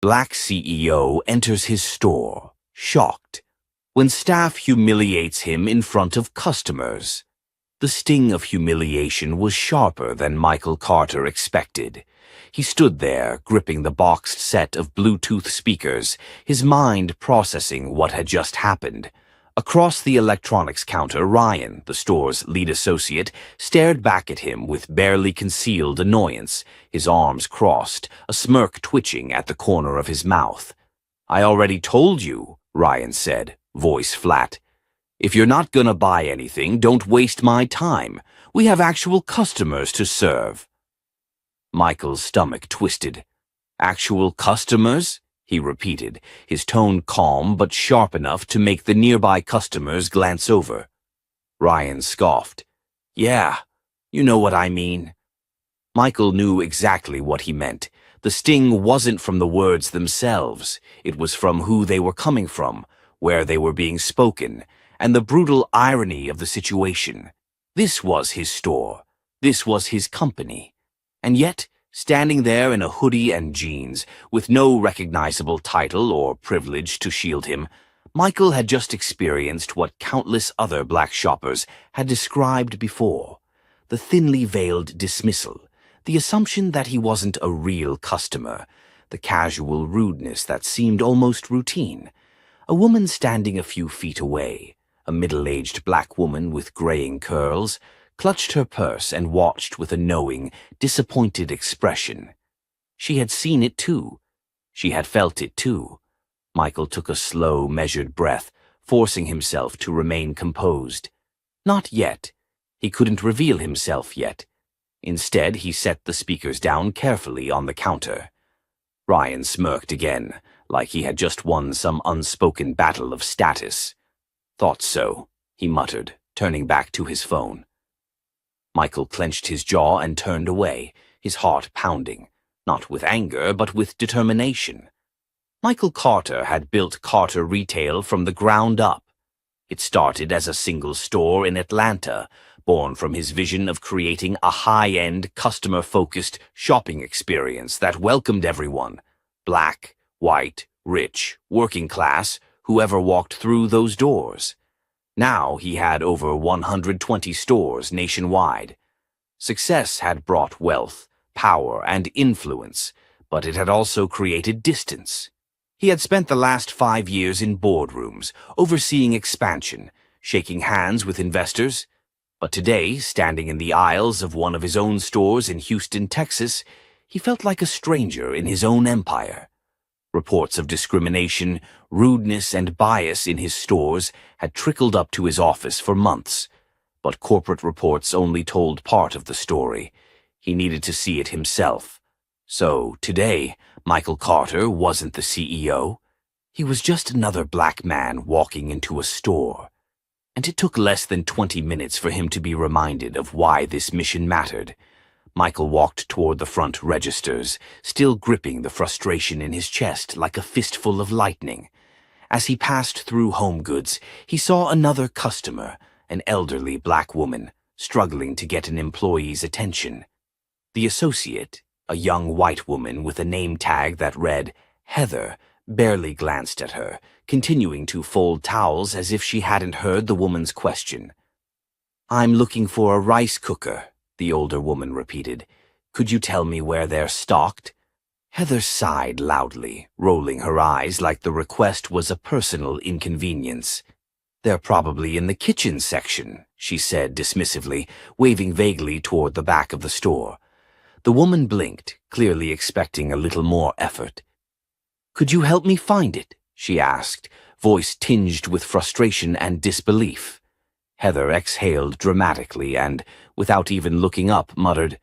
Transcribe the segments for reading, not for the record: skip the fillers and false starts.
Black CEO enters his store, shocked, when staff humiliates him in front of customers. The sting of humiliation was sharper than Michael Carter expected. He stood there, gripping the boxed set of Bluetooth speakers, his mind processing what had just happened. Across the electronics counter, Ryan, the store's lead associate, stared back at him with barely concealed annoyance, his arms crossed, a smirk twitching at the corner of his mouth. "I already told you," Ryan said, voice flat. "If you're not gonna buy anything, don't waste my time. We have actual customers to serve." Michael's stomach twisted. "Actual customers?" he repeated, his tone calm but sharp enough to make the nearby customers glance over. Ryan scoffed. "Yeah, you know what I mean." Michael knew exactly what he meant. The sting wasn't from the words themselves. It was from who they were coming from, where they were being spoken, and the brutal irony of the situation. This was his store. This was his company. And yet, standing there in a hoodie and jeans, with no recognizable title or privilege to shield him, Michael had just experienced what countless other black shoppers had described before: the thinly veiled dismissal, the assumption that he wasn't a real customer, the casual rudeness that seemed almost routine. A woman standing a few feet away, a middle-aged black woman with graying curls, clutched her purse and watched with a knowing, disappointed expression. She had seen it too. She had felt it too. Michael took a slow, measured breath, forcing himself to remain composed. Not yet. He couldn't reveal himself yet. Instead, he set the speakers down carefully on the counter. Ryan smirked again, like he had just won some unspoken battle of status. "Thought so," he muttered, turning back to his phone. Michael clenched his jaw and turned away, his heart pounding, not with anger, but with determination. Michael Carter had built Carter Retail from the ground up. It started as a single store in Atlanta, born from his vision of creating a high-end, customer-focused shopping experience that welcomed everyone: black, white, rich, working class, whoever walked through those doors. Now he had over 120 stores nationwide. Success had brought wealth, power, and influence, but it had also created distance. He had spent the last 5 years in boardrooms, overseeing expansion, shaking hands with investors. But today, standing in the aisles of one of his own stores in Houston, Texas, he felt like a stranger in his own empire. Reports of discrimination, rudeness, and bias in his stores had trickled up to his office for months, but corporate reports only told part of the story. He needed to see it himself. So, today, Michael Carter wasn't the CEO. He was just another black man walking into a store. And it took less than 20 minutes for him to be reminded of why this mission mattered. Michael walked toward the front registers, still gripping the frustration in his chest like a fistful of lightning. As he passed through Home Goods, he saw another customer, an elderly black woman, struggling to get an employee's attention. The associate, a young white woman with a name tag that read Heather, barely glanced at her, continuing to fold towels as if she hadn't heard the woman's question. "I'm looking for a rice cooker," the older woman repeated. "Could you tell me where they're stocked?" Heather sighed loudly, rolling her eyes like the request was a personal inconvenience. "They're probably in the kitchen section," she said dismissively, waving vaguely toward the back of the store. The woman blinked, clearly expecting a little more effort. "Could you help me find it?" she asked, voice tinged with frustration and disbelief. Heather exhaled dramatically and, without even looking up, muttered,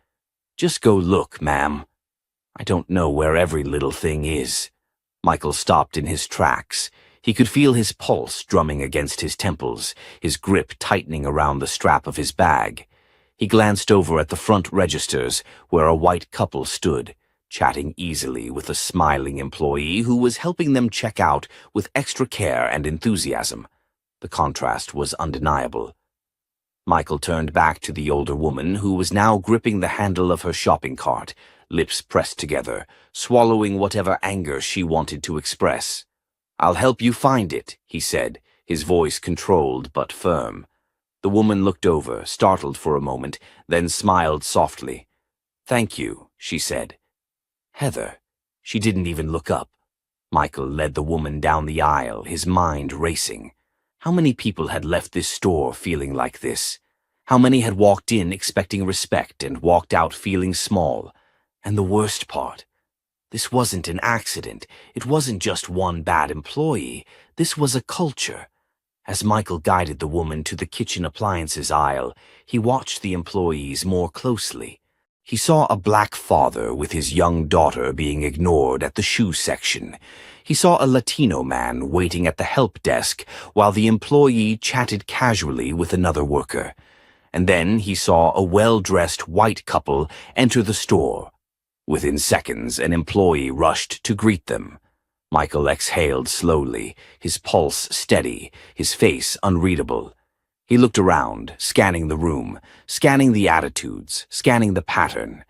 "Just go look, ma'am. I don't know where every little thing is." Michael stopped in his tracks. He could feel his pulse drumming against his temples, his grip tightening around the strap of his bag. He glanced over at the front registers, where a white couple stood, chatting easily with a smiling employee who was helping them check out with extra care and enthusiasm. The contrast was undeniable. Michael turned back to the older woman who was now gripping the handle of her shopping cart, lips pressed together, swallowing whatever anger she wanted to express. "I'll help you find it," he said, his voice controlled but firm. The woman looked over, startled for a moment, then smiled softly. "Thank you," she said. "Heather." She didn't even look up. Michael led the woman down the aisle, his mind racing. How many people had left this store feeling like this? How many had walked in expecting respect and walked out feeling small? And the worst part, this wasn't an accident. It wasn't just one bad employee. This was a culture. As Michael guided the woman to the kitchen appliances aisle, he watched the employees more closely. He saw a black father with his young daughter being ignored at the shoe section. He saw a Latino man waiting at the help desk while the employee chatted casually with another worker. And then he saw a well-dressed white couple enter the store. Within seconds, an employee rushed to greet them. Michael exhaled slowly, his pulse steady, his face unreadable. He looked around, scanning the room, scanning the attitudes, scanning the pattern.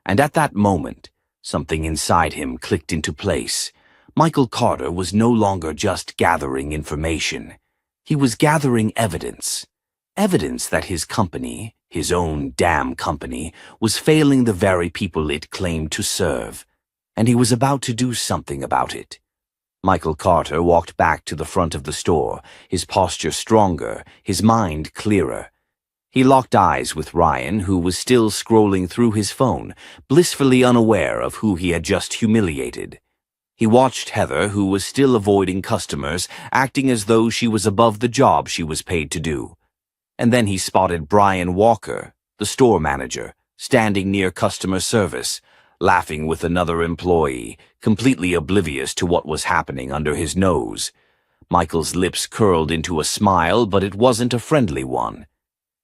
And at that moment, something inside him clicked into place. Michael Carter was no longer just gathering information. He was gathering evidence. Evidence that his company, his own damn company, was failing the very people it claimed to serve. And he was about to do something about it. Michael Carter walked back to the front of the store, his posture stronger, his mind clearer. He locked eyes with Ryan, who was still scrolling through his phone, blissfully unaware of who he had just humiliated. He watched Heather, who was still avoiding customers, acting as though she was above the job she was paid to do. And then he spotted Brian Walker, the store manager, standing near customer service, laughing with another employee, completely oblivious to what was happening under his nose. Michael's lips curled into a smile, but it wasn't a friendly one.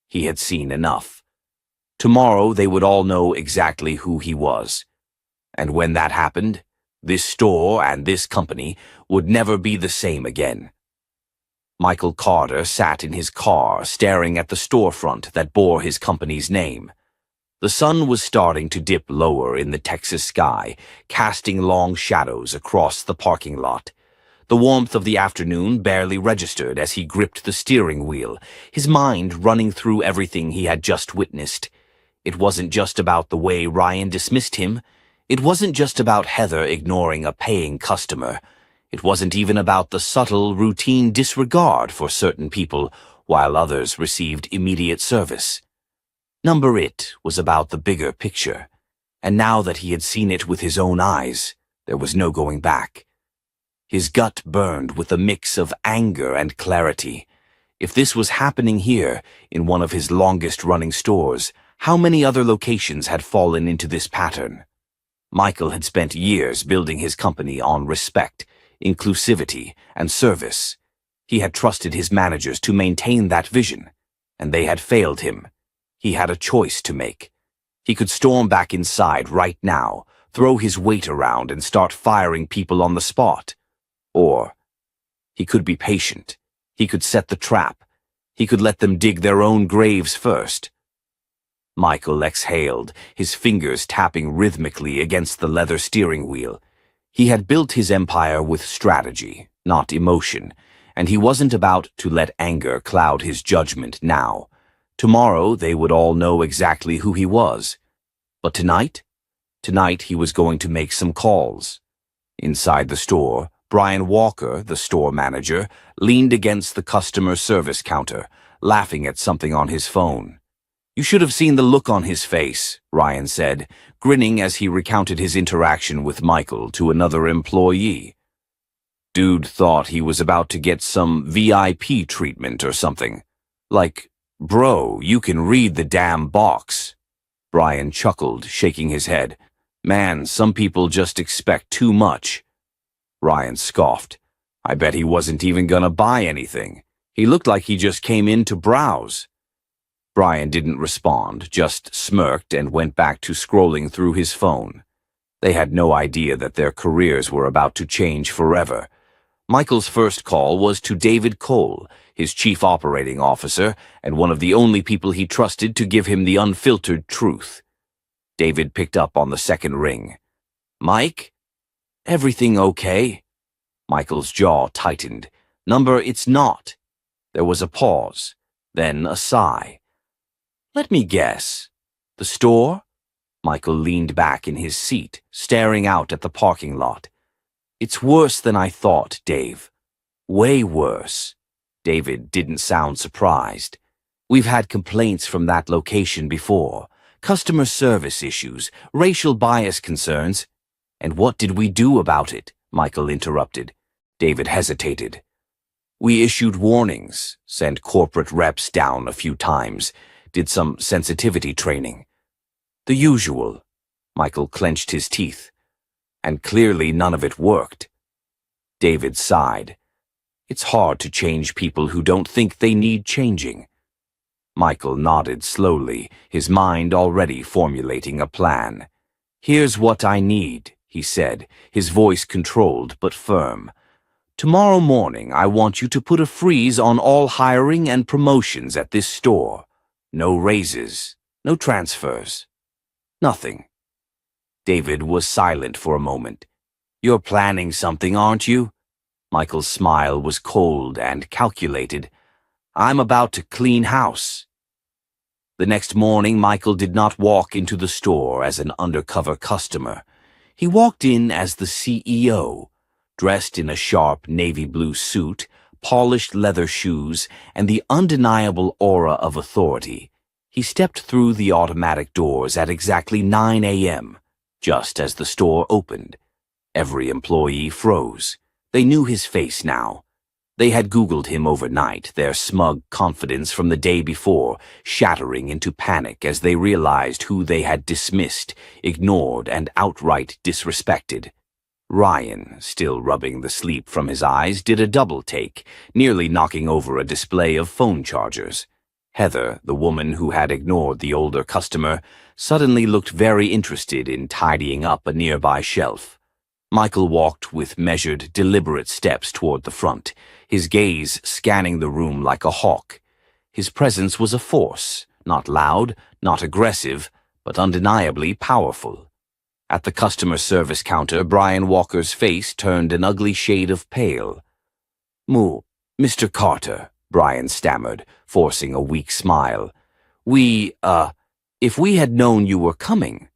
He had seen enough. Tomorrow they would all know exactly who he was. And when that happened, this store and this company would never be the same again. Michael Carter sat in his car, staring at the storefront that bore his company's name. The sun was starting to dip lower in the Texas sky, casting long shadows across the parking lot. The warmth of the afternoon barely registered as he gripped the steering wheel, his mind running through everything he had just witnessed. It wasn't just about the way Ryan dismissed him. It wasn't just about Heather ignoring a paying customer. It wasn't even about the subtle, routine disregard for certain people while others received immediate service. It was about the bigger picture, and now that he had seen it with his own eyes, there was no going back. His gut burned with a mix of anger and clarity. If this was happening here, in one of his longest-running stores, how many other locations had fallen into this pattern? Michael had spent years building his company on respect, inclusivity, and service. He had trusted his managers to maintain that vision, and they had failed him. He had a choice to make. He could storm back inside right now, throw his weight around and start firing people on the spot. Or he could be patient. He could set the trap. He could let them dig their own graves first. Michael exhaled, his fingers tapping rhythmically against the leather steering wheel. He had built his empire with strategy, not emotion, and he wasn't about to let anger cloud his judgment now. Tomorrow they would all know exactly who he was. But tonight he was going to make some calls. Inside the store, Brian Walker, the store manager, leaned against the customer service counter, laughing at something on his phone. "You should have seen the look on his face," Ryan said, grinning as he recounted his interaction with Michael to another employee. "Dude thought he was about to get some VIP treatment or something. Like, bro, you can read the damn box." Brian chuckled, shaking his head. "Man, some people just expect too much." Ryan scoffed. "I bet he wasn't even gonna buy anything. He looked like he just came in to browse." Brian didn't respond, just smirked and went back to scrolling through his phone. They had no idea that their careers were about to change forever. Michael's first call was to David Cole, his chief operating officer, and one of the only people he trusted to give him the unfiltered truth. David picked up on the second ring. Mike? Everything okay? Michael's jaw tightened. Number, it's not. There was a pause, then a sigh. Let me guess. The store? Michael leaned back in his seat, staring out at the parking lot. It's worse than I thought, Dave. Way worse. David didn't sound surprised. We've had complaints from that location before. Customer service issues, racial bias concerns. And what did we do about it? Michael interrupted. David hesitated. We issued warnings, sent corporate reps down a few times, did some sensitivity training. The usual. Michael clenched his teeth. And clearly none of it worked. David sighed. It's hard to change people who don't think they need changing. Michael nodded slowly, his mind already formulating a plan. Here's what I need, he said, his voice controlled but firm. Tomorrow morning I want you to put a freeze on all hiring and promotions at this store. No raises, no transfers. Nothing. David was silent for a moment. You're planning something, aren't you? Michael's smile was cold and calculated. I'm about to clean house. The next morning, Michael did not walk into the store as an undercover customer. He walked in as the CEO, dressed in a sharp navy blue suit, polished leather shoes, and the undeniable aura of authority. He stepped through the automatic doors at exactly 9 a.m., just as the store opened. Every employee froze. They knew his face now. They had Googled him overnight, their smug confidence from the day before shattering into panic as they realized who they had dismissed, ignored, and outright disrespected. Ryan, still rubbing the sleep from his eyes, did a double take, nearly knocking over a display of phone chargers. Heather, the woman who had ignored the older customer, suddenly looked very interested in tidying up a nearby shelf. Michael walked with measured, deliberate steps toward the front, his gaze scanning the room like a hawk. His presence was a force, not loud, not aggressive, but undeniably powerful. At the customer service counter, Brian Walker's face turned an ugly shade of pale. Mr. Carter, Brian stammered, forcing a weak smile. If we had known you were coming.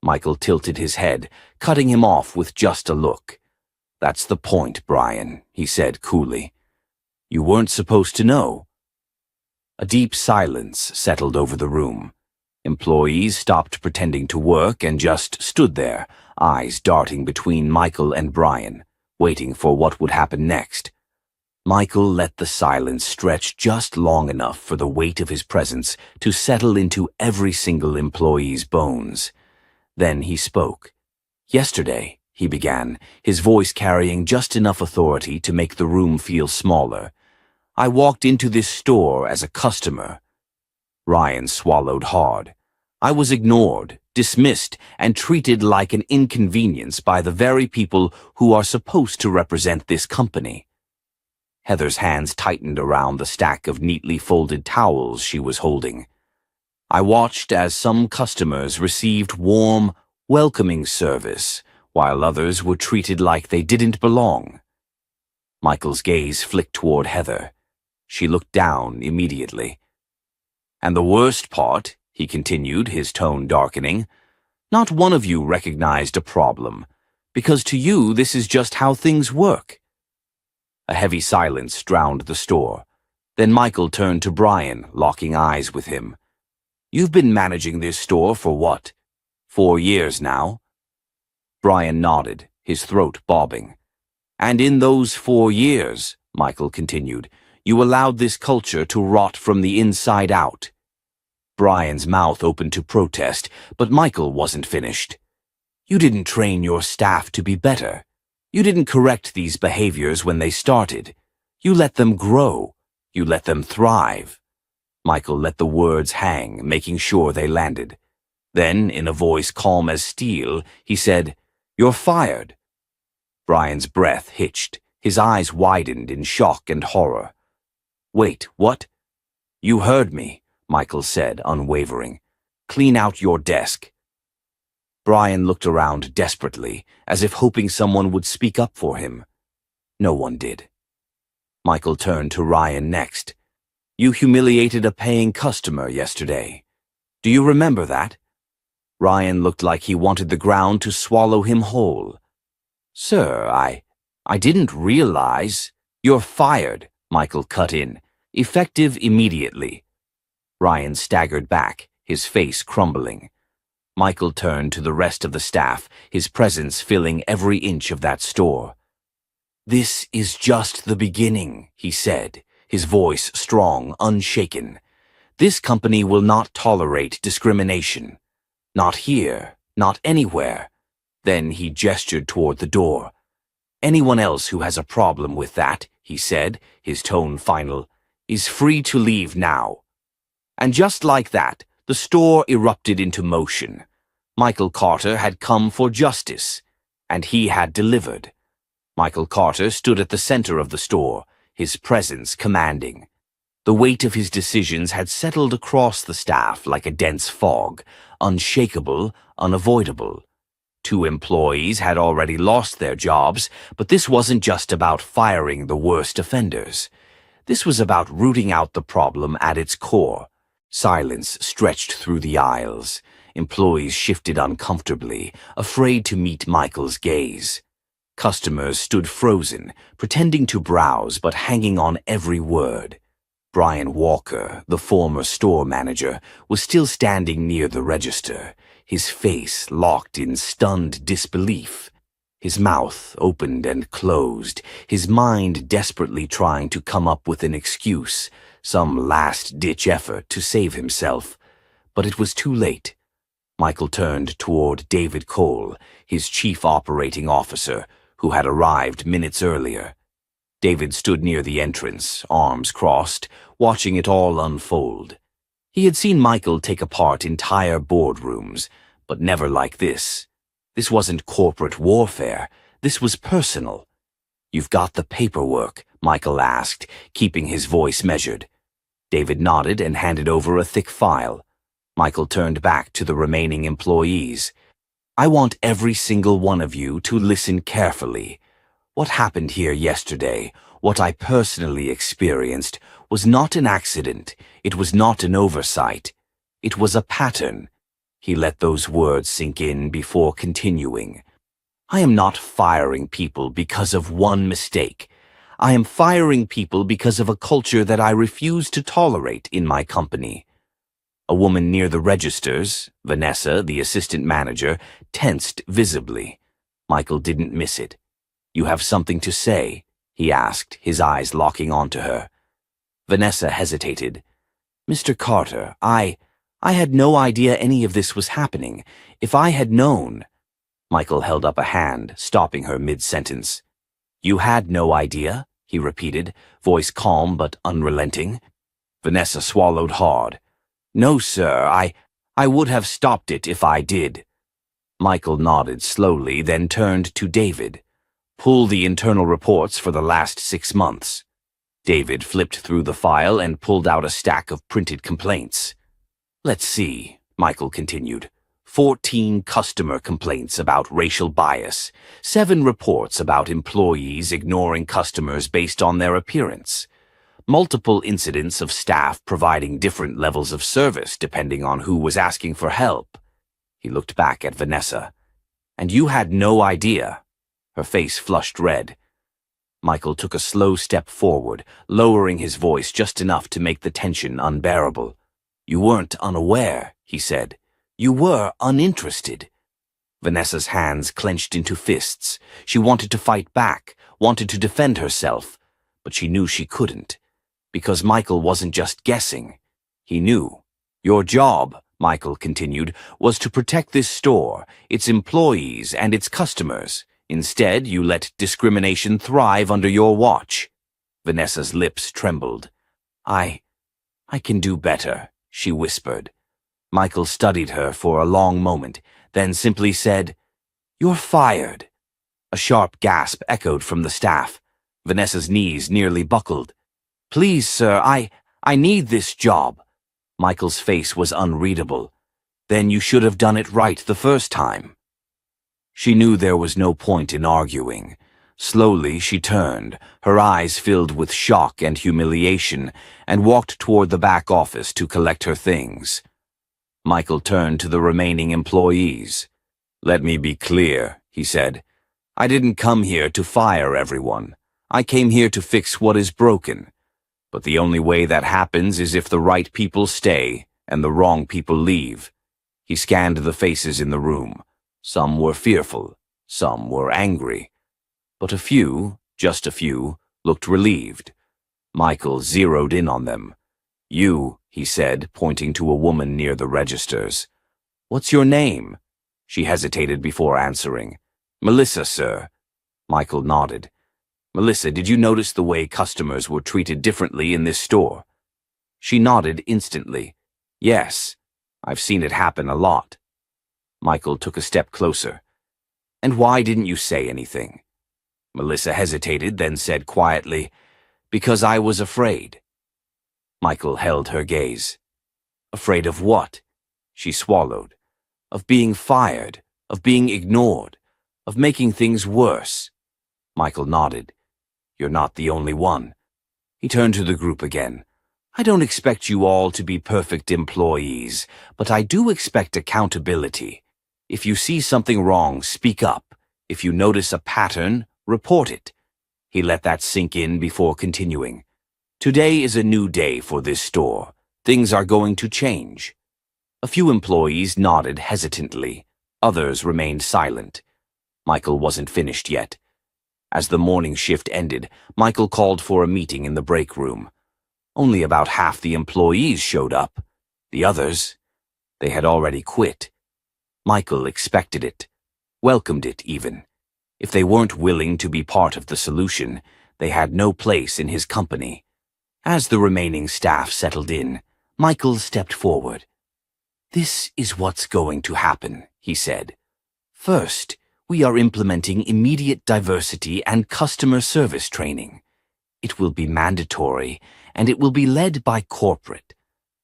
Michael tilted his head, cutting him off with just a look. That's the point, Brian, he said coolly. You weren't supposed to know. A deep silence settled over the room. Employees stopped pretending to work and just stood there, eyes darting between Michael and Brian, waiting for what would happen next. Michael let the silence stretch just long enough for the weight of his presence to settle into every single employee's bones. Then he spoke. Yesterday, he began, his voice carrying just enough authority to make the room feel smaller. I walked into this store as a customer. Ryan swallowed hard. I was ignored, dismissed, and treated like an inconvenience by the very people who are supposed to represent this company. Heather's hands tightened around the stack of neatly folded towels she was holding. I watched as some customers received warm, welcoming service, while others were treated like they didn't belong. Michael's gaze flicked toward Heather. She looked down immediately. And the worst part, he continued, his tone darkening, not one of you recognized a problem, because to you this is just how things work. A heavy silence drowned the store. Then Michael turned to Brian, locking eyes with him. You've been managing this store for what? 4 years now? Brian nodded, his throat bobbing. And in those 4 years, Michael continued, you allowed this culture to rot from the inside out. Brian's mouth opened to protest, but Michael wasn't finished. You didn't train your staff to be better. You didn't correct these behaviors when they started. You let them grow. You let them thrive. Michael let the words hang, making sure they landed. Then, in a voice calm as steel, he said, You're fired. Brian's breath hitched. His eyes widened in shock and horror. Wait, what? You heard me, Michael said, unwavering. Clean out your desk. Brian looked around desperately, as if hoping someone would speak up for him. No one did. Michael turned to Ryan next. "You humiliated a paying customer yesterday. Do you remember that?" Ryan looked like he wanted the ground to swallow him whole. "Sir, I didn't realize—" "You're fired," Michael cut in. "Effective immediately." Ryan staggered back, his face crumbling. Michael turned to the rest of the staff, his presence filling every inch of that store. "This is just the beginning," he said, his voice strong, unshaken. "This company will not tolerate discrimination. Not here, not anywhere." Then he gestured toward the door. "Anyone else who has a problem with that," he said, his tone final, "is free to leave now." And just like that, the store erupted into motion. Michael Carter had come for justice, and he had delivered. Michael Carter stood at the center of the store, his presence commanding. The weight of his decisions had settled across the staff like a dense fog, unshakable, unavoidable. 2 employees had already lost their jobs, but this wasn't just about firing the worst offenders. This was about rooting out the problem at its core. Silence stretched through the aisles. Employees shifted uncomfortably, afraid to meet Michael's gaze. Customers stood frozen, pretending to browse but hanging on every word. Brian Walker, the former store manager, was still standing near the register, his face locked in stunned disbelief. His mouth opened and closed, his mind desperately trying to come up with an excuse, some last-ditch effort to save himself. But it was too late. Michael turned toward David Cole, his chief operating officer, who had arrived minutes earlier. David stood near the entrance, arms crossed, watching it all unfold. He had seen Michael take apart entire boardrooms, but never like this. This wasn't corporate warfare. This was personal. "You've got the paperwork?" Michael asked, keeping his voice measured. David nodded and handed over a thick file. Michael turned back to the remaining employees. "I want every single one of you to listen carefully. What happened here yesterday, what I personally experienced, was not an accident. It was not an oversight. It was a pattern." He let those words sink in before continuing. "I am not firing people because of one mistake. I am firing people because of a culture that I refuse to tolerate in my company." A woman near the registers, Vanessa, the assistant manager, tensed visibly. Michael didn't miss it. "You have something to say?" he asked, his eyes locking onto her. Vanessa hesitated. "Mr. Carter, I had no idea any of this was happening. If I had known—" Michael held up a hand, stopping her mid-sentence. "You had no idea?" he repeated, voice calm but unrelenting. Vanessa swallowed hard. "No, sir, I would have stopped it if I did." Michael nodded slowly, then turned to David. "Pull the internal reports for the last 6 months." David flipped through the file and pulled out a stack of printed complaints. "Let's see," Michael continued. 14 customer complaints about racial bias, 7 reports about employees ignoring customers based on their appearance, multiple incidents of staff providing different levels of service depending on who was asking for help. He looked back at Vanessa. "And you had no idea?" Her face flushed red. Michael took a slow step forward, lowering his voice just enough to make the tension unbearable. "You weren't unaware," he said. "You were uninterested." Vanessa's hands clenched into fists. She wanted to fight back, wanted to defend herself, but she knew she couldn't. Because Michael wasn't just guessing. He knew. "Your job," Michael continued, "was to protect this store, its employees, and its customers. Instead, you let discrimination thrive under your watch." Vanessa's lips trembled. I can do better," she whispered. Michael studied her for a long moment, then simply said, "You're fired." A sharp gasp echoed from the staff. Vanessa's knees nearly buckled. "Please, sir, I need this job." Michael's face was unreadable. "Then you should have done it right the first time." She knew there was no point in arguing. Slowly she turned, her eyes filled with shock and humiliation, and walked toward the back office to collect her things. Michael turned to the remaining employees. "Let me be clear," he said. "I didn't come here to fire everyone. I came here to fix what is broken. But the only way that happens is if the right people stay and the wrong people leave." He scanned the faces in the room. Some were fearful, some were angry. But a few, just a few, looked relieved. Michael zeroed in on them. "You," he said, pointing to a woman near the registers. "What's your name?" She hesitated before answering. "Melissa, sir." Michael nodded. "Melissa, did you notice the way customers were treated differently in this store?" She nodded instantly. "Yes, I've seen it happen a lot." Michael took a step closer. "And why didn't you say anything?" Melissa hesitated, then said quietly, "Because I was afraid." Michael held her gaze. "Afraid of what?" She swallowed. "Of being fired, of being ignored, of making things worse." Michael nodded. "You're not the only one." He turned to the group again. "I don't expect you all to be perfect employees, but I do expect accountability. If you see something wrong, speak up. If you notice a pattern, report it." He let that sink in before continuing. "Today is a new day for this store. Things are going to change." A few employees nodded hesitantly. Others remained silent. Michael wasn't finished yet. As the morning shift ended, Michael called for a meeting in the break room. Only about half the employees showed up. The others, they had already quit. Michael expected it, welcomed it even. If they weren't willing to be part of the solution, they had no place in his company. As the remaining staff settled in, Michael stepped forward. "This is what's going to happen," he said. "First, we are implementing immediate diversity and customer service training. It will be mandatory, and it will be led by corporate,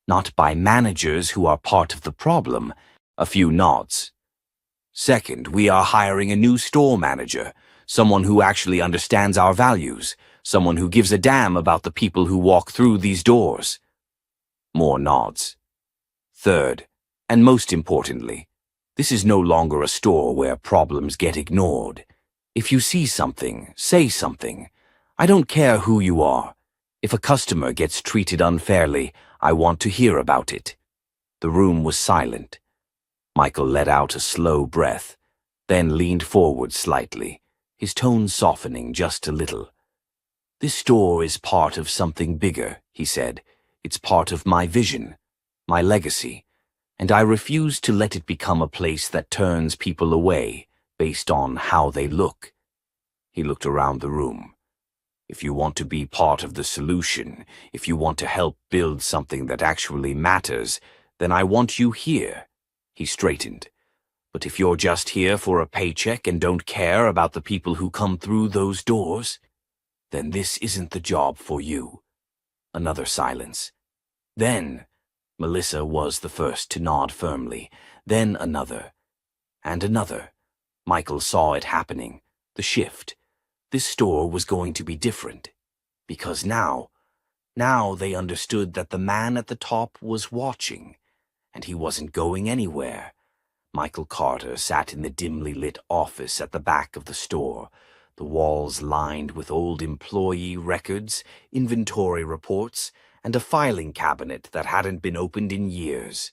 not by managers who are part of the problem." A few nods. "Second, we are hiring a new store manager, someone who actually understands our values, someone who gives a damn about the people who walk through these doors." More nods. "Third, and most importantly, this is no longer a store where problems get ignored. If you see something, say something. I don't care who you are. If a customer gets treated unfairly, I want to hear about it." The room was silent. Michael let out a slow breath, then leaned forward slightly, his tone softening just a little. "This store is part of something bigger," he said. "It's part of my vision, my legacy, and I refuse to let it become a place that turns people away based on how they look." He looked around the room. "If you want to be part of the solution, if you want to help build something that actually matters, then I want you here." He straightened. "But if you're just here for a paycheck and don't care about the people who come through those doors, then this isn't the job for you." Another silence. Then, Melissa was the first to nod firmly, then another, and another. Michael saw it happening, the shift. This store was going to be different, because now they understood that the man at the top was watching, and he wasn't going anywhere. Michael Carter sat in the dimly lit office at the back of the store, the walls lined with old employee records, inventory reports, and a filing cabinet that hadn't been opened in years.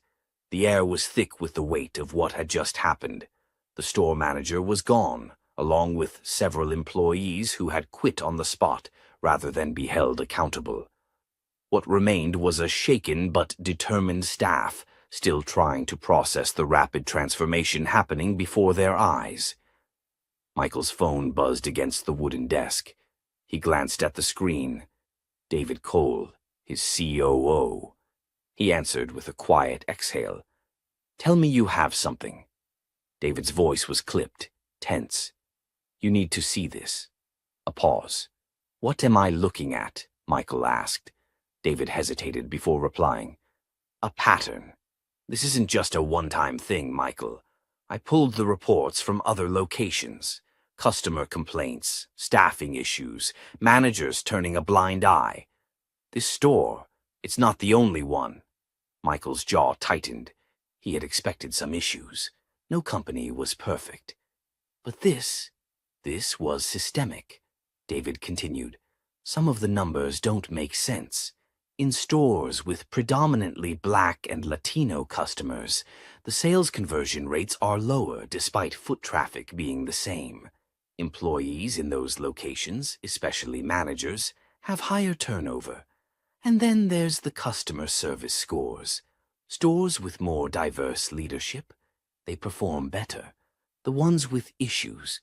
The air was thick with the weight of what had just happened. The store manager was gone, along with several employees who had quit on the spot rather than be held accountable. What remained was a shaken but determined staff, still trying to process the rapid transformation happening before their eyes. Michael's phone buzzed against the wooden desk. He glanced at the screen. David Cole, his COO. He answered with a quiet exhale. "Tell me you have something." David's voice was clipped, tense. "You need to see this." A pause. "What am I looking at?" Michael asked. David hesitated before replying. "A pattern. This isn't just a one-time thing, Michael. I pulled the reports from other locations. Customer complaints, staffing issues, managers turning a blind eye. This store, it's not the only one. Michael's jaw tightened. He had expected some issues. No company was perfect. But this was systemic, David continued. Some of the numbers don't make sense. In stores with predominantly Black and Latino customers, the sales conversion rates are lower despite foot traffic being the same. Employees in those locations, especially managers, have higher turnover. And then there's the customer service scores. Stores with more diverse leadership, they perform better. The ones with issues,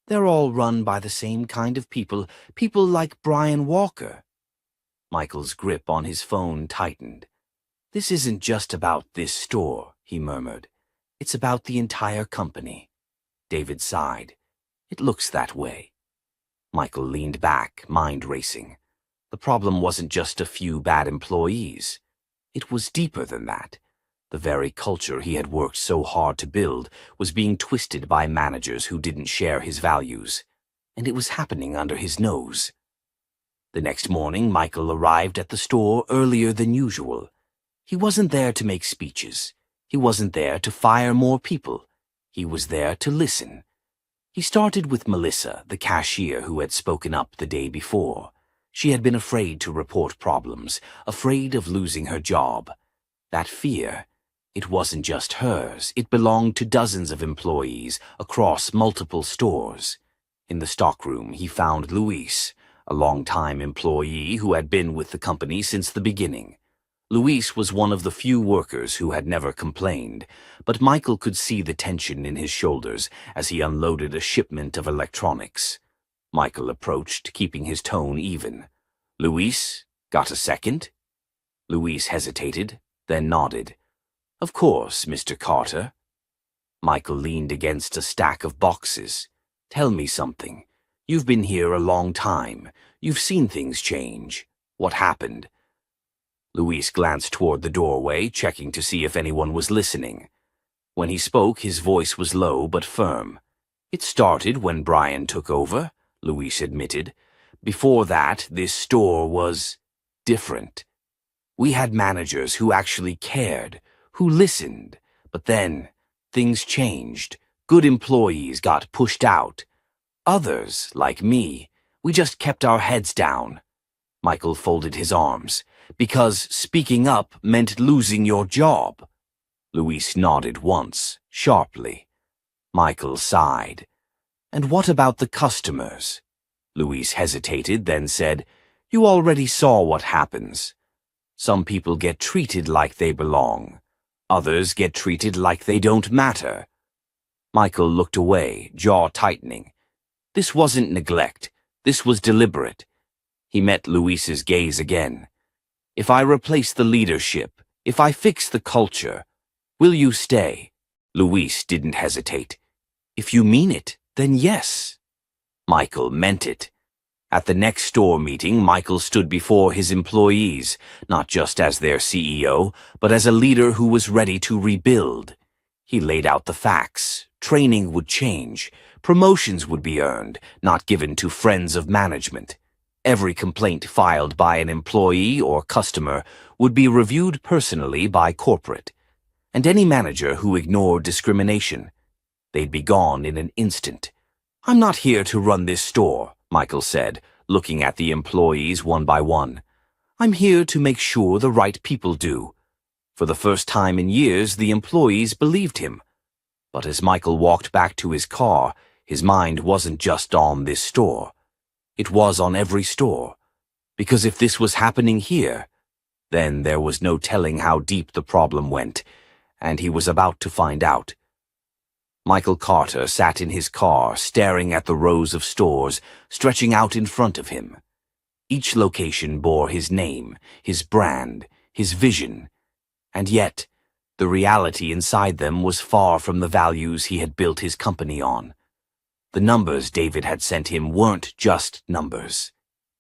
they're all run by the same kind of people like Brian Walker. Michael's grip on his phone tightened. This isn't just about this store, he murmured. It's about the entire company. David sighed. It looks that way. Michael leaned back, mind racing. The problem wasn't just a few bad employees. It was deeper than that. The very culture he had worked so hard to build was being twisted by managers who didn't share his values. And it was happening under his nose. The next morning, Michael arrived at the store earlier than usual. He wasn't there to make speeches. He wasn't there to fire more people. He was there to listen. He started with Melissa, the cashier who had spoken up the day before. She had been afraid to report problems, afraid of losing her job. That fear, it wasn't just hers. It belonged to dozens of employees across multiple stores. In the stockroom, he found Luis, a long-time employee who had been with the company since the beginning. Luis was one of the few workers who had never complained, but Michael could see the tension in his shoulders as he unloaded a shipment of electronics. Michael approached, keeping his tone even. "Luis, got a second?" Luis hesitated, then nodded. "Of course, Mr. Carter." Michael leaned against a stack of boxes. "Tell me something. You've been here a long time. You've seen things change. What happened?" Luis glanced toward the doorway, checking to see if anyone was listening. When he spoke, his voice was low but firm. "It started when Brian took over," Luis admitted. "Before that, this store was different. We had managers who actually cared, who listened. But then, things changed. Good employees got pushed out. Others, like me, we just kept our heads down." Michael folded his arms. "Because speaking up meant losing your job." Luis nodded once, sharply. Michael sighed. "And what about the customers?" Luis hesitated, then said, "You already saw what happens. Some people get treated like they belong. Others get treated like they don't matter." Michael looked away, jaw tightening. This wasn't neglect. This was deliberate. He met Luis's gaze again. "If I replace the leadership, if I fix the culture, will you stay?" Luis didn't hesitate. "If you mean it, then yes." Michael meant it. At the next store meeting, Michael stood before his employees, not just as their CEO, but as a leader who was ready to rebuild. He laid out the facts. Training would change. Promotions would be earned, not given to friends of management. Every complaint filed by an employee or customer would be reviewed personally by corporate. And any manager who ignored discrimination, they'd be gone in an instant. "I'm not here to run this store," Michael said, looking at the employees one by one. "I'm here to make sure the right people do." For the first time in years, the employees believed him. But as Michael walked back to his car, his mind wasn't just on this store. It was on every store. Because if this was happening here, then there was no telling how deep the problem went, and he was about to find out. Michael Carter sat in his car, staring at the rows of stores stretching out in front of him. Each location bore his name, his brand, his vision, and yet the reality inside them was far from the values he had built his company on. The numbers David had sent him weren't just numbers.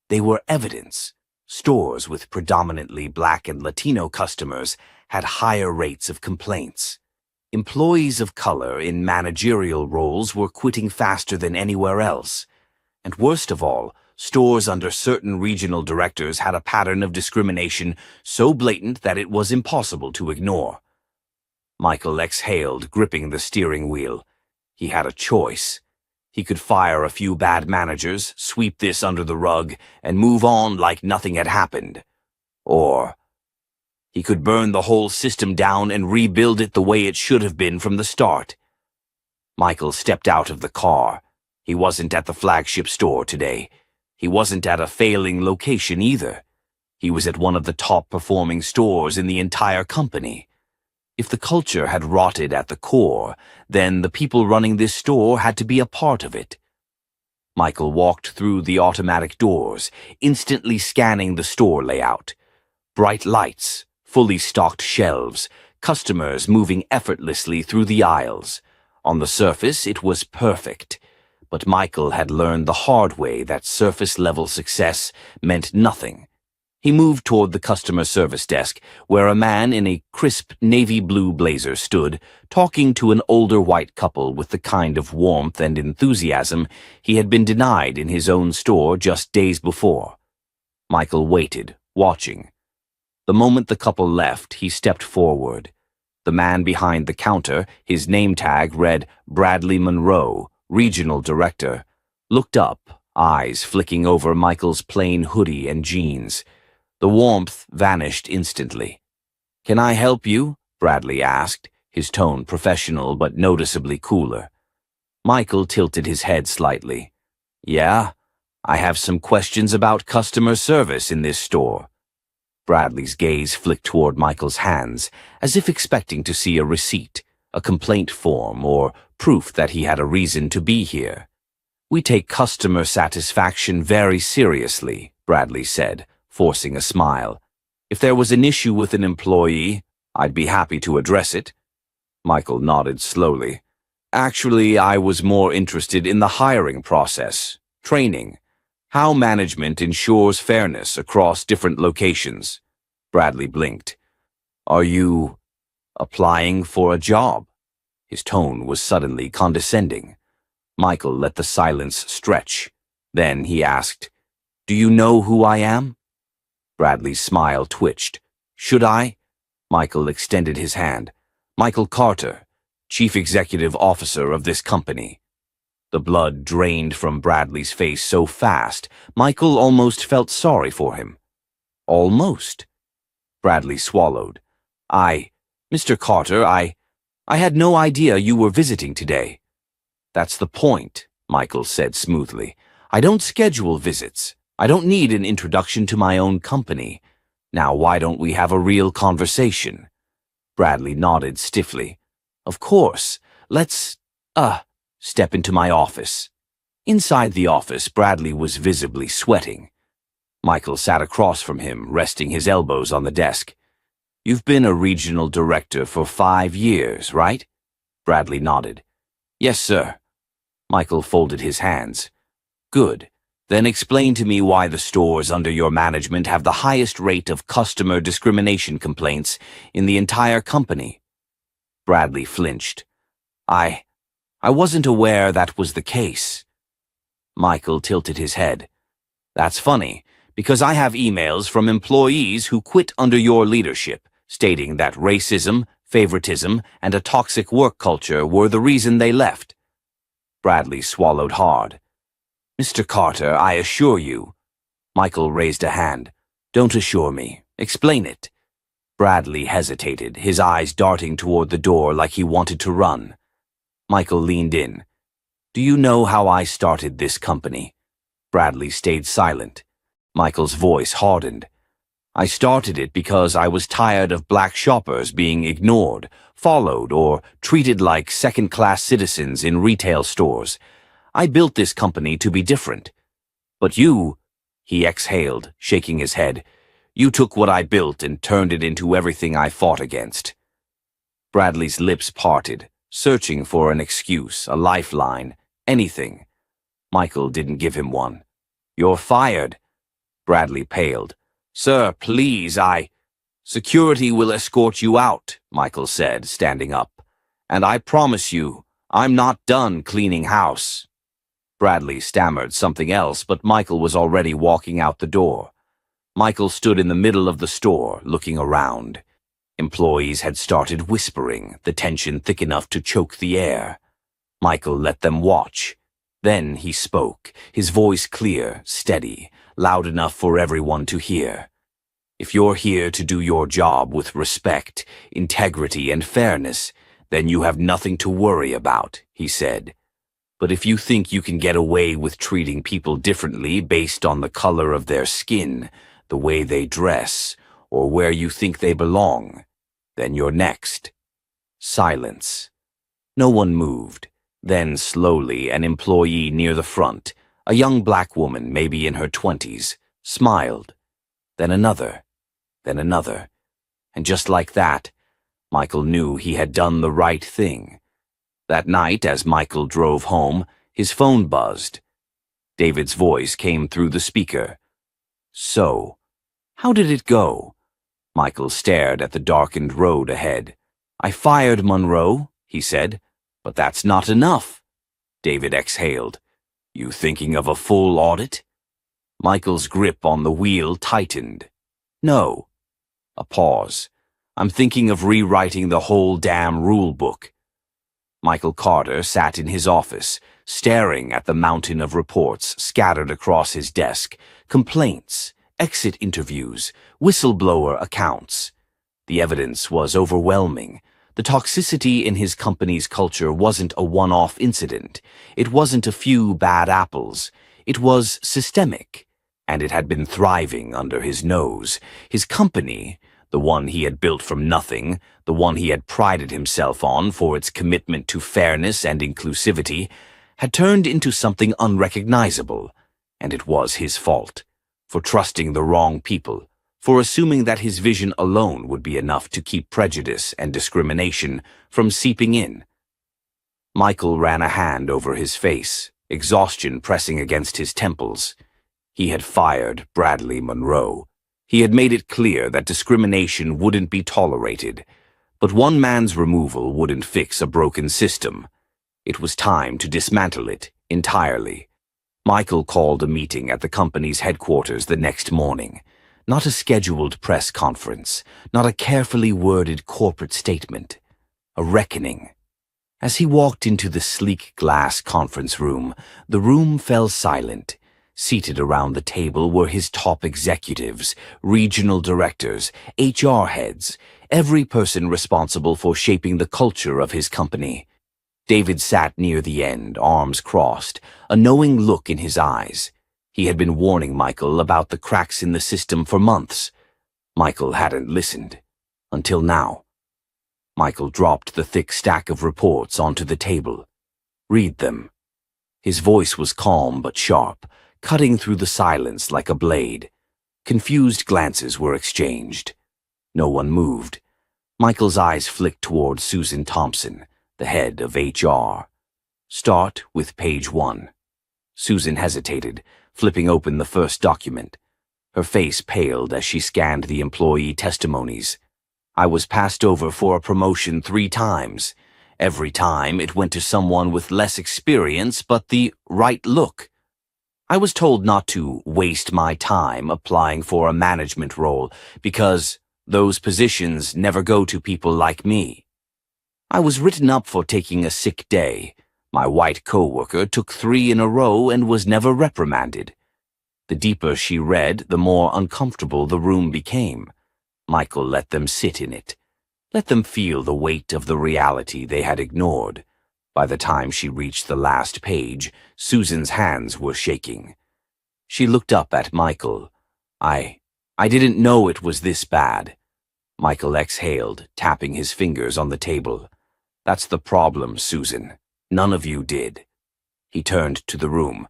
They were evidence. Stores with predominantly Black and Latino customers had higher rates of complaints. Employees of color in managerial roles were quitting faster than anywhere else. And worst of all, stores under certain regional directors had a pattern of discrimination so blatant that it was impossible to ignore. Michael exhaled, gripping the steering wheel. He had a choice. He could fire a few bad managers, sweep this under the rug, and move on like nothing had happened. Or he could burn the whole system down and rebuild it the way it should have been from the start. Michael stepped out of the car. He wasn't at the flagship store today. He wasn't at a failing location either. He was at one of the top-performing stores in the entire company. If the culture had rotted at the core, then the people running this store had to be a part of it. Michael walked through the automatic doors, instantly scanning the store layout. Bright lights, fully stocked shelves, customers moving effortlessly through the aisles. On the surface, it was perfect. But Michael had learned the hard way that surface-level success meant nothing. He moved toward the customer service desk, where a man in a crisp navy blue blazer stood, talking to an older white couple with the kind of warmth and enthusiasm he had been denied in his own store just days before. Michael waited, watching. The moment the couple left, he stepped forward. The man behind the counter, his name tag read Bradley Monroe, Regional Director, looked up, eyes flicking over Michael's plain hoodie and jeans. The warmth vanished instantly. "Can I help you?" Bradley asked, his tone professional but noticeably cooler. Michael tilted his head slightly. "Yeah, I have some questions about customer service in this store." Bradley's gaze flicked toward Michael's hands, as if expecting to see a receipt, a complaint form, or proof that he had a reason to be here. "We take customer satisfaction very seriously," Bradley said, forcing a smile. "If there was an issue with an employee, I'd be happy to address it." Michael nodded slowly. "Actually, I was more interested in the hiring process, training, how management ensures fairness across different locations." Bradley blinked. "Are you applying for a job?" His tone was suddenly condescending. Michael let the silence stretch. Then he asked, "Do you know who I am?" Bradley's smile twitched. "Should I?" Michael extended his hand. "Michael Carter, Chief Executive Officer of this company." The blood drained from Bradley's face so fast, Michael almost felt sorry for him. Almost. Bradley swallowed. Mr. Carter, I had no idea you were visiting today." "That's the point," Michael said smoothly. "I don't schedule visits. I don't need an introduction to my own company. Now why don't we have a real conversation?" Bradley nodded stiffly. "Of course. Let's, step into my office." Inside the office, Bradley was visibly sweating. Michael sat across from him, resting his elbows on the desk. "You've been a regional director for 5 years, right?" Bradley nodded. "Yes, sir." Michael folded his hands. "Good. Then explain to me why the stores under your management have the highest rate of customer discrimination complaints in the entire company." Bradley flinched. I wasn't aware that was the case." Michael tilted his head. "That's funny, because I have emails from employees who quit under your leadership, stating that racism, favoritism, and a toxic work culture were the reason they left." Bradley swallowed hard. "Mr. Carter, I assure you." Michael raised a hand. "Don't assure me. Explain it." Bradley hesitated, his eyes darting toward the door like he wanted to run. Michael leaned in. "Do you know how I started this company?" Bradley stayed silent. Michael's voice hardened. "I started it because I was tired of black shoppers being ignored, followed, or treated like second-class citizens in retail stores. I built this company to be different. But you," he exhaled, shaking his head, "you took what I built and turned it into everything I fought against." Bradley's lips parted, searching for an excuse, a lifeline, anything. Michael didn't give him one. "You're fired." Bradley paled. "Sir, please, Security will escort you out," Michael said, standing up. And I promise you, I'm not done cleaning house." Bradley stammered something else, but Michael was already walking out the door. Michael stood in the middle of the store, looking around. Employees had started whispering, the tension thick enough to choke the air. Michael let them watch. Then he spoke, his voice clear, steady, loud enough for everyone to hear. "If you're here to do your job with respect, integrity, and fairness, then you have nothing to worry about," he said. "But if you think you can get away with treating people differently based on the color of their skin, the way they dress, or where you think they belong, then you're next." Silence. No one moved. Then slowly an employee near the front, a young black woman maybe in her 20s, smiled. Then another. Then another. And just like that, Michael knew he had done the right thing. That night, as Michael drove home, his phone buzzed. David's voice came through the speaker. "So, how did it go?" Michael stared at the darkened road ahead. "I fired Monroe," he said, "but that's not enough." David exhaled. "You thinking of a full audit?" Michael's grip on the wheel tightened. "No." A pause. "I'm thinking of rewriting the whole damn rule book." Michael Carter sat in his office, staring at the mountain of reports scattered across his desk, complaints, exit interviews, whistleblower accounts. The evidence was overwhelming. The toxicity in his company's culture wasn't a one-off incident. It wasn't a few bad apples. It was systemic, and it had been thriving under his nose. His company, the one he had built from nothing, the one he had prided himself on for its commitment to fairness and inclusivity, had turned into something unrecognizable, and it was his fault, for trusting the wrong people, for assuming that his vision alone would be enough to keep prejudice and discrimination from seeping in. Michael ran a hand over his face, exhaustion pressing against his temples. He had fired Bradley Monroe. He had made it clear that discrimination wouldn't be tolerated, but one man's removal wouldn't fix a broken system. It was time to dismantle it entirely. Michael called a meeting at the company's headquarters the next morning. Not a scheduled press conference, not a carefully worded corporate statement. A reckoning. As he walked into the sleek glass conference room, the room fell silent. Seated around the table were his top executives, regional directors, HR heads, every person responsible for shaping the culture of his company. David sat near the end, arms crossed, a knowing look in his eyes. He had been warning Michael about the cracks in the system for months. Michael hadn't listened. Until now. Michael dropped the thick stack of reports onto the table. "Read them." His voice was calm but sharp, cutting through the silence like a blade. Confused glances were exchanged. No one moved. Michael's eyes flicked toward Susan Thompson, the head of HR. "Start with page 1. Susan hesitated, flipping open the first document. Her face paled as she scanned the employee testimonies. "I was passed over for a promotion 3 times. Every time it went to someone with less experience but the right look. I was told not to waste my time applying for a management role because those positions never go to people like me. I was written up for taking a sick day. My white coworker took 3 in a row and was never reprimanded." The deeper she read, the more uncomfortable the room became. Michael let them sit in it. Let them feel the weight of the reality they had ignored. By the time she reached the last page, Susan's hands were shaking. She looked up at Michael. I didn't know it was this bad." Michael exhaled, tapping his fingers on the table. "That's the problem, Susan. None of you did." He turned to the room.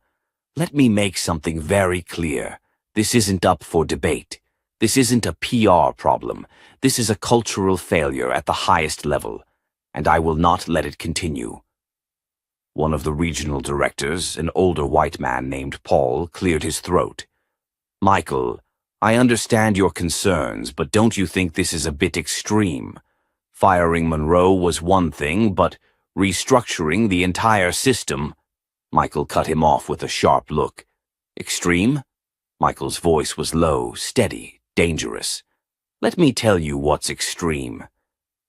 "Let me make something very clear. This isn't up for debate. This isn't a PR problem. This is a cultural failure at the highest level, and I will not let it continue." One of the regional directors, an older white man named Paul, cleared his throat. "Michael, I understand your concerns, but don't you think this is a bit extreme? Firing Monroe was one thing, but restructuring the entire system— Michael cut him off with a sharp look. Extreme? Michael's voice was low, steady, dangerous. Let me tell you what's extreme.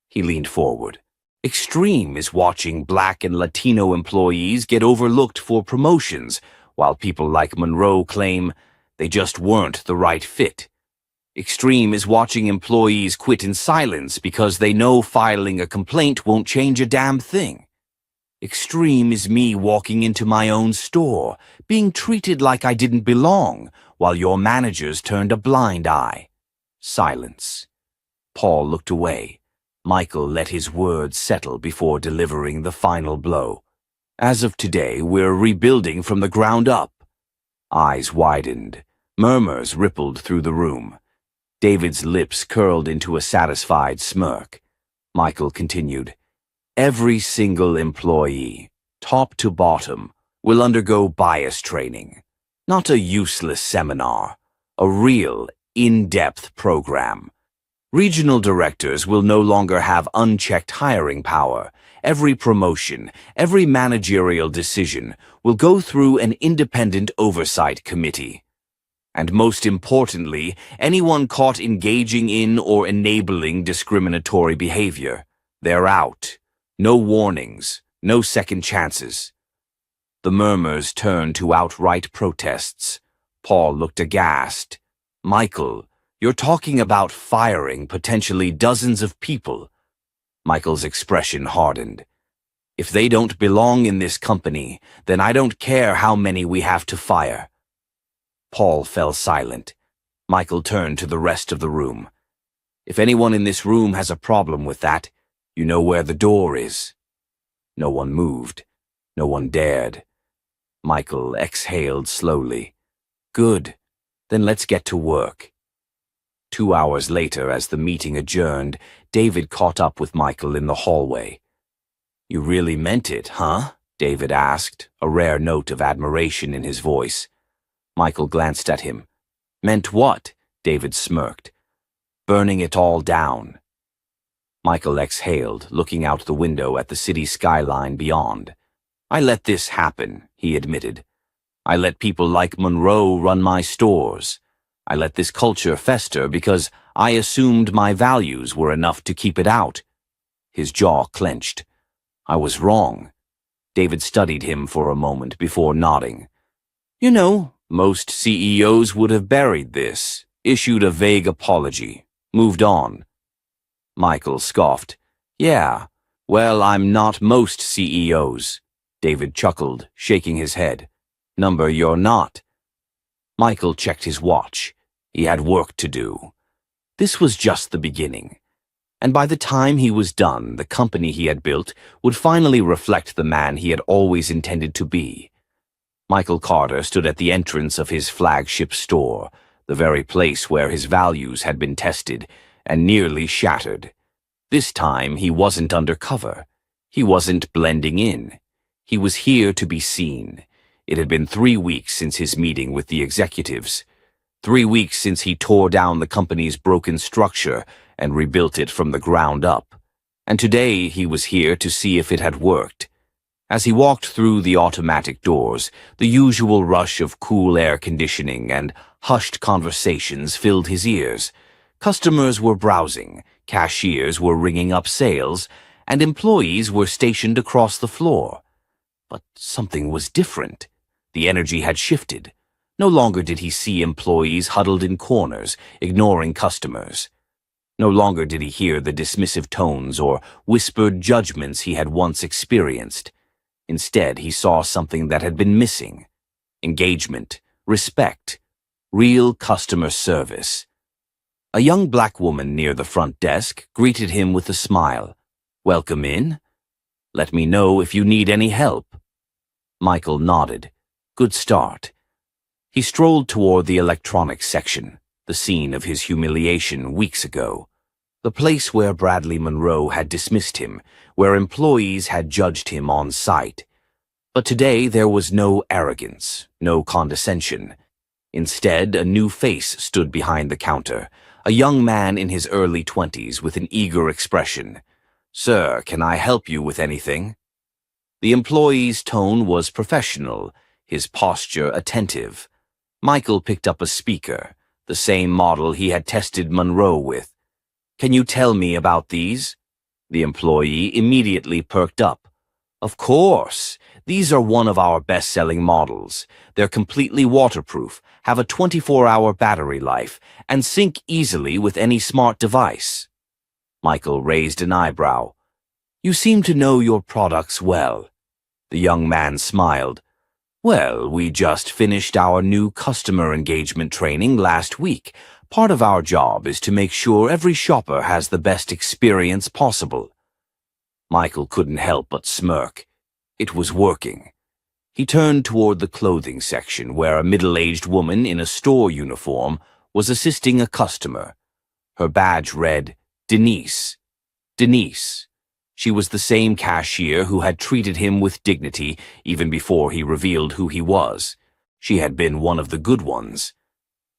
He leaned forward. Extreme is watching Black and Latino employees get overlooked for promotions, while people like Monroe claim they just weren't the right fit. Extreme is watching employees quit in silence because they know filing a complaint won't change a damn thing. Extreme is me walking into my own store, being treated like I didn't belong, while your managers turned a blind eye. Silence. Paul looked away. Michael let his words settle before delivering the final blow. As of today, we're rebuilding from the ground up. Eyes widened. Murmurs rippled through the room. David's lips curled into a satisfied smirk. Michael continued, Every single employee, top to bottom, will undergo bias training. Not a useless seminar, a real, in-depth program. Regional directors will no longer have unchecked hiring power. Every promotion, every managerial decision will go through an independent oversight committee. And most importantly, anyone caught engaging in or enabling discriminatory behavior, they're out. No warnings, no second chances. The murmurs turned to outright protests. Paul looked aghast. Michael, you're talking about firing potentially dozens of people. Michael's expression hardened. If they don't belong in this company, then I don't care how many we have to fire. Paul fell silent. Michael turned to the rest of the room. If anyone in this room has a problem with that, you know where the door is. No one moved. No one dared. Michael exhaled slowly. Good. Then let's get to work. 2 hours later, as the meeting adjourned, David caught up with Michael in the hallway. You really meant it, huh? David asked, a rare note of admiration in his voice. Michael glanced at him. Meant what? David smirked. Burning it all down. Michael exhaled, looking out the window at the city skyline beyond. I let this happen, he admitted. I let people like Monroe run my stores. I let this culture fester because I assumed my values were enough to keep it out. His jaw clenched. I was wrong. David studied him for a moment before nodding. You know, most CEOs would have buried this, issued a vague apology, moved on. Michael scoffed. Yeah, well, I'm not most CEOs. David chuckled, shaking his head. Number, you're not. Michael checked his watch. He had work to do. This was just the beginning. And by the time he was done, the company he had built would finally reflect the man he had always intended to be. Michael Carter stood at the entrance of his flagship store, the very place where his values had been tested and nearly shattered. This time he wasn't undercover. He wasn't blending in. He was here to be seen. It had been 3 weeks since his meeting with the executives. 3 weeks since he tore down the company's broken structure and rebuilt it from the ground up. And today he was here to see if it had worked. As he walked through the automatic doors, the usual rush of cool air conditioning and hushed conversations filled his ears. Customers were browsing, cashiers were ringing up sales, and employees were stationed across the floor. But something was different. The energy had shifted. No longer did he see employees huddled in corners, ignoring customers. No longer did he hear the dismissive tones or whispered judgments he had once experienced. Instead, he saw something that had been missing: engagement, respect, real customer service. A young black woman near the front desk greeted him with a smile. Welcome in. Let me know if you need any help. Michael nodded. Good start. He strolled toward the electronics section, the scene of his humiliation weeks ago. The place where Bradley Monroe had dismissed him, where employees had judged him on sight. But today there was no arrogance, no condescension. Instead, a new face stood behind the counter, a young man in his early 20s with an eager expression. "Sir, can I help you with anything?" The employee's tone was professional, his posture attentive. Michael picked up a speaker, the same model he had tested Monroe with. "Can you tell me about these?" The employee immediately perked up. "Of course. These are one of our best-selling models. They're completely waterproof, have a 24-hour battery life, and sync easily with any smart device." Michael raised an eyebrow. "You seem to know your products well." The young man smiled. "Well, we just finished our new customer engagement training last week. Part of our job is to make sure every shopper has the best experience possible." Michael couldn't help but smirk. It was working. He turned toward the clothing section where a middle-aged woman in a store uniform was assisting a customer. Her badge read, Denise. Denise. She was the same cashier who had treated him with dignity even before he revealed who he was. She had been one of the good ones.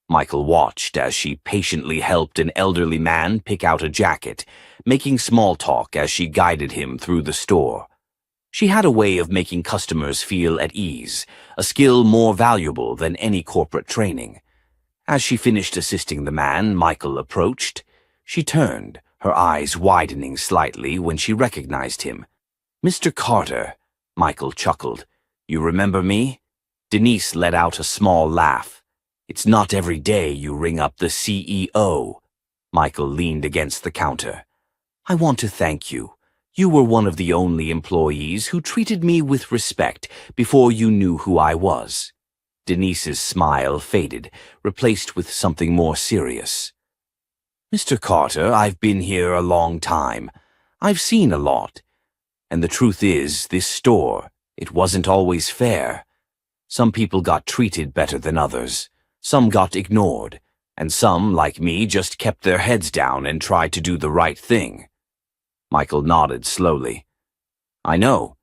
Michael watched as she patiently helped an elderly man pick out a jacket, making small talk as she guided him through the store. She had a way of making customers feel at ease, a skill more valuable than any corporate training. As she finished assisting the man Michael approached, she turned, her eyes widening slightly when she recognized him. "Mr. Carter," Michael chuckled. "You remember me?" Denise let out a small laugh. "It's not every day you ring up the CEO." Michael leaned against the counter. "I want to thank you. You were one of the only employees who treated me with respect before you knew who I was." Denise's smile faded, replaced with something more serious. "Mr. Carter, I've been here a long time. I've seen a lot. And the truth is, this store, it wasn't always fair. Some people got treated better than others. Some got ignored. And some, like me, just kept their heads down and tried to do the right thing." Michael nodded slowly. "I know.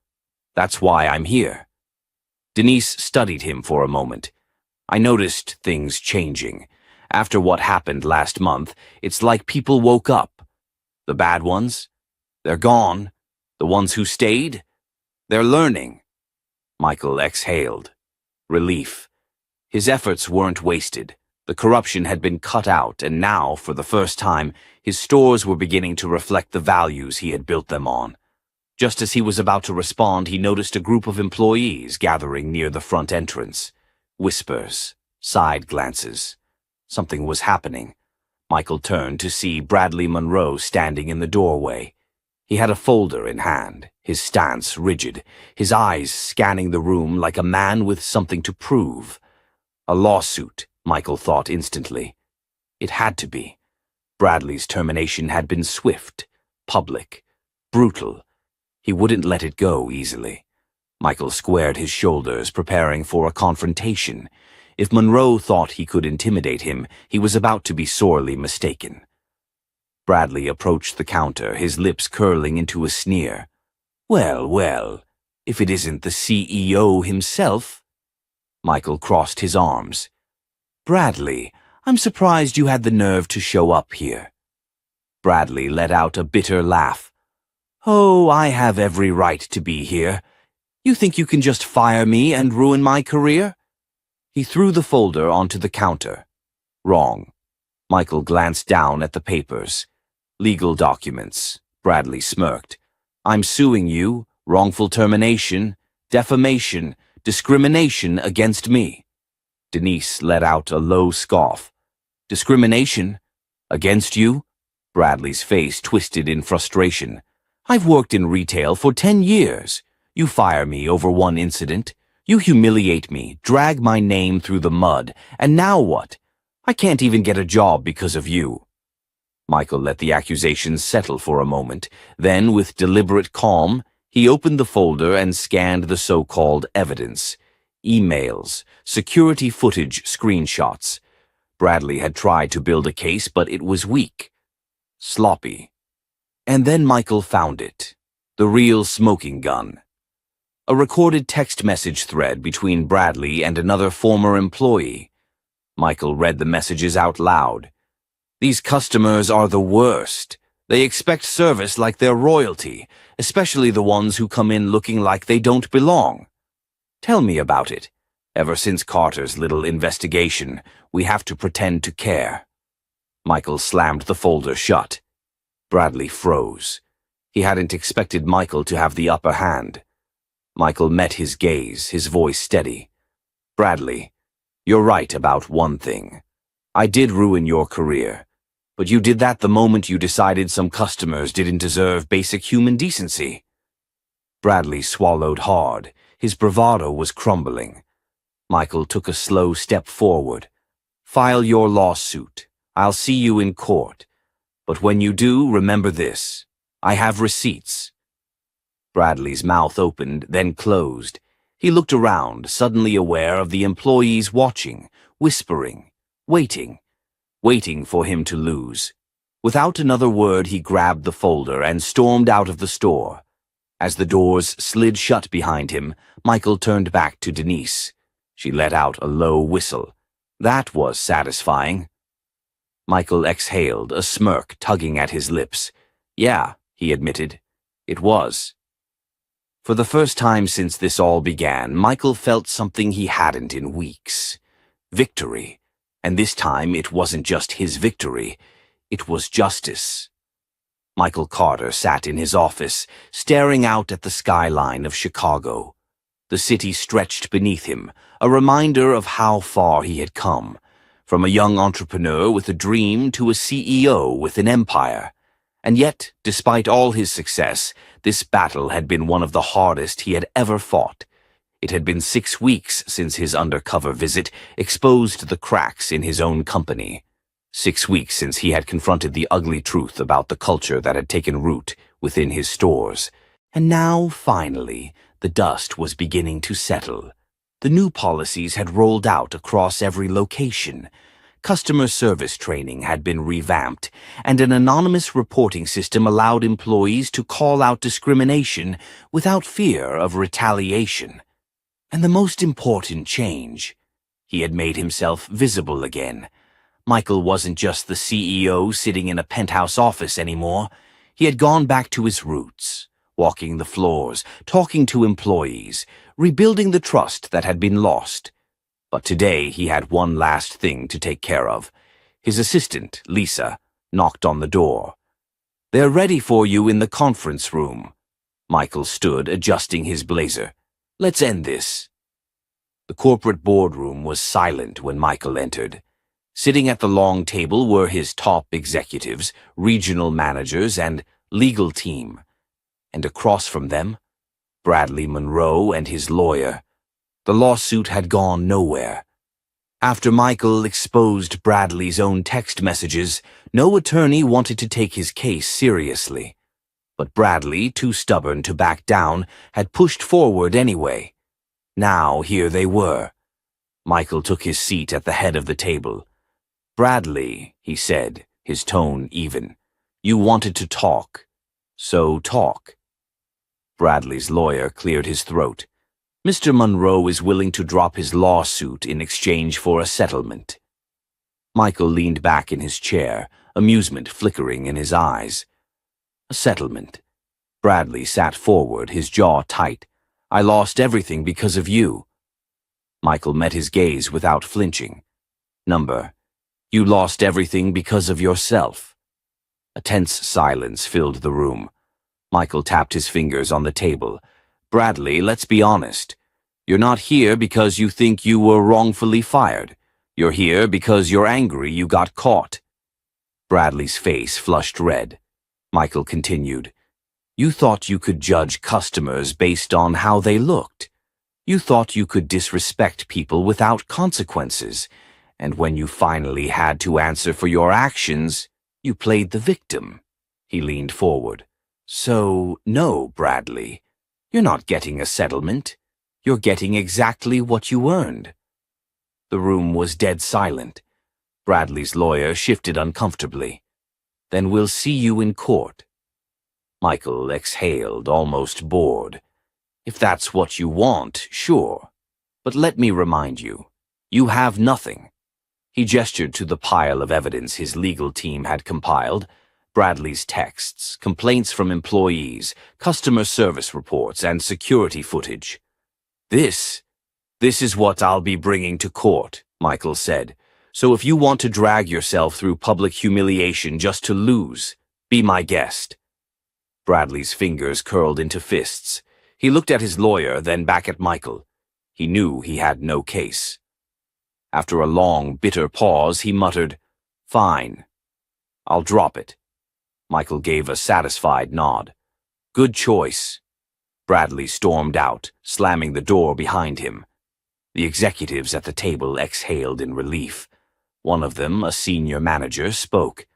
That's why I'm here." Denise studied him for a moment. "I noticed things changing. After what happened last month, it's like people woke up. The bad ones? They're gone. The ones who stayed? They're learning." Michael exhaled. Relief. His efforts weren't wasted. The corruption had been cut out, and now, for the first time, his stores were beginning to reflect the values he had built them on. Just as he was about to respond, he noticed a group of employees gathering near the front entrance. Whispers, side glances. Something was happening. Michael turned to see Bradley Monroe standing in the doorway. He had a folder in hand, his stance rigid, his eyes scanning the room like a man with something to prove. A lawsuit, Michael thought instantly. It had to be. Bradley's termination had been swift, public, brutal. He wouldn't let it go easily. Michael squared his shoulders, preparing for a confrontation. If Monroe thought he could intimidate him, he was about to be sorely mistaken. Bradley approached the counter, his lips curling into a sneer. "Well, well, if it isn't the CEO himself." Michael crossed his arms. "Bradley, I'm surprised you had the nerve to show up here." Bradley let out a bitter laugh. "Oh, I have every right to be here. You think you can just fire me and ruin my career?" He threw the folder onto the counter. Wrong. Michael glanced down at the papers. "Legal documents." Bradley smirked. "I'm suing you, wrongful termination, defamation, discrimination against me." Denise let out a low scoff. "Discrimination? Against you?" Bradley's face twisted in frustration. "I've worked in retail for 10 years. You fire me over one incident. You humiliate me, drag my name through the mud, and now what? I can't even get a job because of you." Michael let the accusations settle for a moment. Then, with deliberate calm, he opened the folder and scanned the so-called evidence. Emails, security footage screenshots. Bradley had tried to build a case, but it was weak. Sloppy. And then Michael found it. The real smoking gun. A recorded text message thread between Bradley and another former employee. Michael read the messages out loud. "These customers are the worst. They expect service like they're royalty, especially the ones who come in looking like they don't belong. Tell me about it. Ever since Carter's little investigation, we have to pretend to care. Michael slammed the folder shut. Bradley froze. He hadn't expected Michael to have the upper hand. Michael met his gaze, his voice steady. Bradley, you're right about one thing. I did ruin your career, but you did that the moment you decided some customers didn't deserve basic human decency. Bradley swallowed hard. His bravado was crumbling. Michael took a slow step forward. File your lawsuit. I'll see you in court. But when you do, remember this. I have receipts. Bradley's mouth opened, then closed. He looked around, suddenly aware of the employees watching, whispering, waiting for him to lose. Without another word, he grabbed the folder and stormed out of the store. As the doors slid shut behind him, Michael turned back to Denise. She let out a low whistle. That was satisfying. Michael exhaled, a smirk tugging at his lips. Yeah, he admitted. It was. For the first time since this all began, Michael felt something he hadn't in weeks. Victory. And this time it wasn't just his victory. It was justice. Michael Carter sat in his office, staring out at the skyline of Chicago. The city stretched beneath him, a reminder of how far he had come, from a young entrepreneur with a dream to a CEO with an empire. And yet, despite all his success, this battle had been one of the hardest he had ever fought. It had been 6 weeks since his undercover visit exposed the cracks in his own company. 6 weeks since he had confronted the ugly truth about the culture that had taken root within his stores. And now, finally, the dust was beginning to settle. The new policies had rolled out across every location. Customer service training had been revamped, and an anonymous reporting system allowed employees to call out discrimination without fear of retaliation. And the most important change, he had made himself visible again. Michael wasn't just the CEO sitting in a penthouse office anymore. He had gone back to his roots, walking the floors, talking to employees, rebuilding the trust that had been lost. But today he had one last thing to take care of. His assistant, Lisa, knocked on the door. "They're ready for you in the conference room." Michael stood, adjusting his blazer. "Let's end this." The corporate boardroom was silent when Michael entered. Sitting at the long table were his top executives, regional managers, and legal team. And across from them, Bradley Monroe and his lawyer. The lawsuit had gone nowhere. After Michael exposed Bradley's own text messages, no attorney wanted to take his case seriously. But Bradley, too stubborn to back down, had pushed forward anyway. Now here they were. Michael took his seat at the head of the table. "Bradley," he said, his tone even, "you wanted to talk. So talk." Bradley's lawyer cleared his throat. "Mr. Monroe is willing to drop his lawsuit in exchange for a settlement." Michael leaned back in his chair, amusement flickering in his eyes. "A settlement." Bradley sat forward, his jaw tight. "I lost everything because of you." Michael met his gaze without flinching. "Number, you lost everything because of yourself." A tense silence filled the room. Michael tapped his fingers on the table. "Bradley, let's be honest. You're not here because you think you were wrongfully fired. You're here because you're angry you got caught." Bradley's face flushed red. Michael continued. "You thought you could judge customers based on how they looked. You thought you could disrespect people without consequences. And when you finally had to answer for your actions, you played the victim." He leaned forward. "So, no, Bradley. You're not getting a settlement. You're getting exactly what you earned." The room was dead silent. Bradley's lawyer shifted uncomfortably. "Then we'll see you in court." Michael exhaled, almost bored. "If that's what you want, sure. But let me remind you, you have nothing." He gestured to the pile of evidence his legal team had compiled. Bradley's texts, complaints from employees, customer service reports, and security footage. This is what I'll be bringing to court, Michael said. So if you want to drag yourself through public humiliation just to lose, be my guest. Bradley's fingers curled into fists. He looked at his lawyer, then back at Michael. He knew he had no case. After a long, bitter pause, he muttered, "Fine. I'll drop it." Michael gave a satisfied nod. "Good choice." Bradley stormed out, slamming the door behind him. The executives at the table exhaled in relief. One of them, a senior manager, spoke.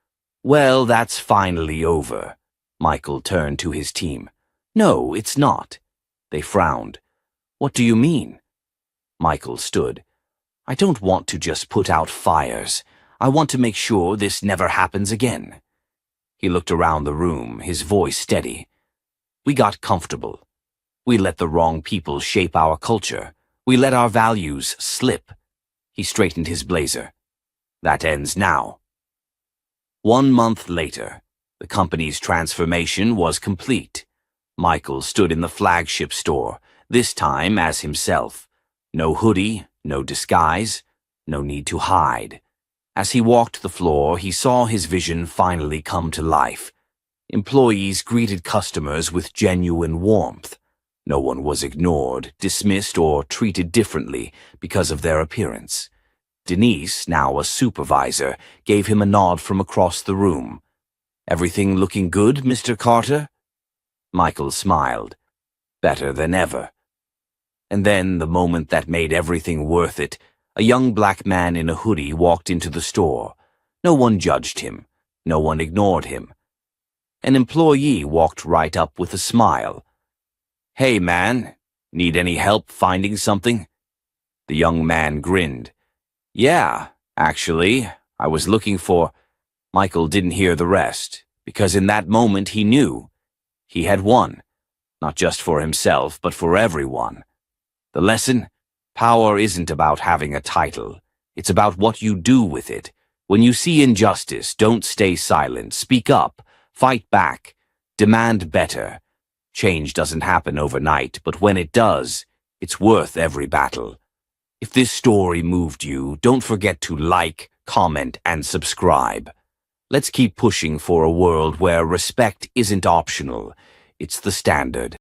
"Well, that's finally over." Michael turned to his team. "No, it's not." They frowned. "What do you mean?" Michael stood. "I don't want to just put out fires. I want to make sure this never happens again." He looked around the room, his voice steady. "We got comfortable. We let the wrong people shape our culture. We let our values slip." He straightened his blazer. "That ends now." 1 month later, the company's transformation was complete. Michael stood in the flagship store, this time as himself. No hoodie, no disguise, no need to hide. As he walked the floor, he saw his vision finally come to life. Employees greeted customers with genuine warmth. No one was ignored, dismissed, or treated differently because of their appearance. Denise, now a supervisor, gave him a nod from across the room. "Everything looking good, Mr. Carter?" Michael smiled. "Better than ever." And then, the moment that made everything worth it, a young black man in a hoodie walked into the store. No one judged him. No one ignored him. An employee walked right up with a smile. "Hey, man, need any help finding something?" The young man grinned. "Yeah, actually, I was looking for—" Michael didn't hear the rest, because in that moment he knew. He had won, not just for himself, but for everyone. The lesson? Power isn't about having a title. It's about what you do with it. When you see injustice, don't stay silent. Speak up. Fight back. Demand better. Change doesn't happen overnight, but when it does, it's worth every battle. If this story moved you, don't forget to like, comment, and subscribe. Let's keep pushing for a world where respect isn't optional. It's the standard.